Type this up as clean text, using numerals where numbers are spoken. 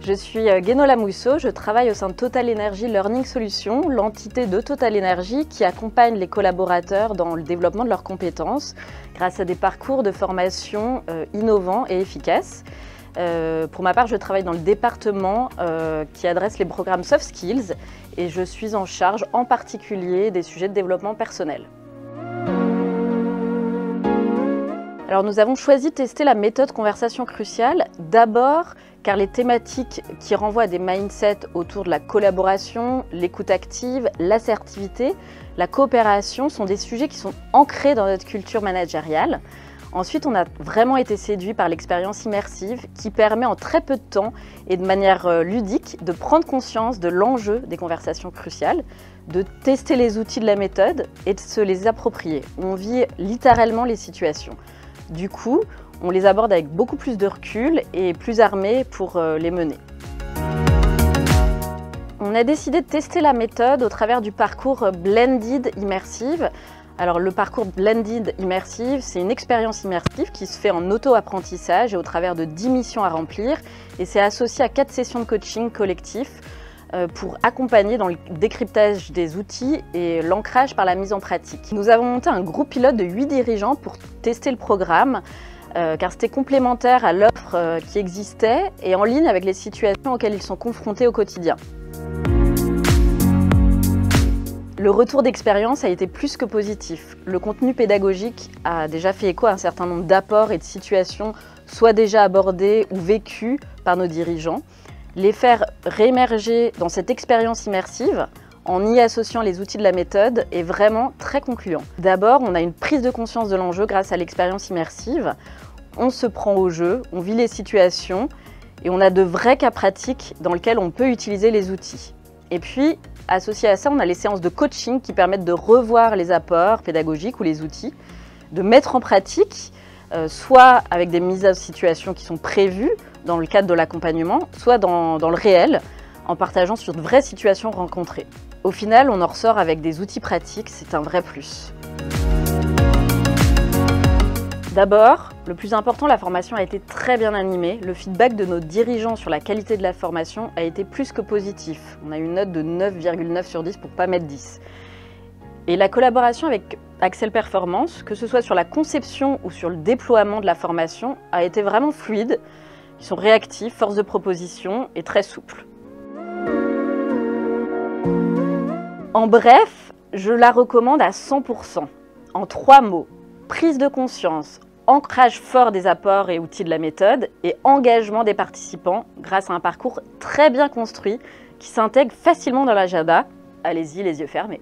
Je suis Guénola Mousseau, je travaille au sein de Total Energy Learning Solutions, l'entité de Total Energy qui accompagne les collaborateurs dans le développement de leurs compétences grâce à des parcours de formation innovants et efficaces. Pour ma part, je travaille dans le département qui adresse les programmes Soft Skills et je suis en charge en particulier des sujets de développement personnel. Alors nous avons choisi de tester la méthode conversation cruciale, d'abord car les thématiques qui renvoient à des mindsets autour de la collaboration, l'écoute active, l'assertivité, la coopération sont des sujets qui sont ancrés dans notre culture managériale. Ensuite, on a vraiment été séduit par l'expérience immersive qui permet en très peu de temps et de manière ludique de prendre conscience de l'enjeu des conversations cruciales, de tester les outils de la méthode et de se les approprier. On vit littéralement les situations. Du coup, on les aborde avec beaucoup plus de recul et plus armés pour les mener. On a décidé de tester la méthode au travers du parcours Blended Immersive. Alors le parcours Blended Immersive, c'est une expérience immersive qui se fait en auto-apprentissage et au travers de 10 missions à remplir. Et c'est associé à 4 sessions de coaching collectif pour accompagner dans le décryptage des outils et l'ancrage par la mise en pratique. Nous avons monté un groupe pilote de 8 dirigeants pour tester le programme, car c'était complémentaire à l'offre qui existait et en ligne avec les situations auxquelles ils sont confrontés au quotidien. Le retour d'expérience a été plus que positif. Le contenu pédagogique a déjà fait écho à un certain nombre d'apports et de situations soit déjà abordées ou vécues par nos dirigeants. Les faire réémerger dans cette expérience immersive en y associant les outils de la méthode est vraiment très concluant. D'abord, on a une prise de conscience de l'enjeu grâce à l'expérience immersive. On se prend au jeu, on vit les situations et on a de vrais cas pratiques dans lesquels on peut utiliser les outils. Et puis, associé à ça, on a les séances de coaching qui permettent de revoir les apports pédagogiques ou les outils, de mettre en pratique, soit avec des mises à situation qui sont prévues dans le cadre de l'accompagnement, soit dans le réel, en partageant sur de vraies situations rencontrées. Au final, on en ressort avec des outils pratiques, c'est un vrai plus. D'abord, le plus important, la formation a été très bien animée. Le feedback de nos dirigeants sur la qualité de la formation a été plus que positif. On a une note de 9,9 sur 10 pour pas mettre 10. Et la collaboration avec Axel Performance, que ce soit sur la conception ou sur le déploiement de la formation, a été vraiment fluide. Ils sont réactifs, force de proposition et très souples. En bref, je la recommande à 100%. En 3 mots, prise de conscience, ancrage fort des apports et outils de la méthode et engagement des participants grâce à un parcours très bien construit qui s'intègre facilement dans l'agenda. Allez-y, les yeux fermés.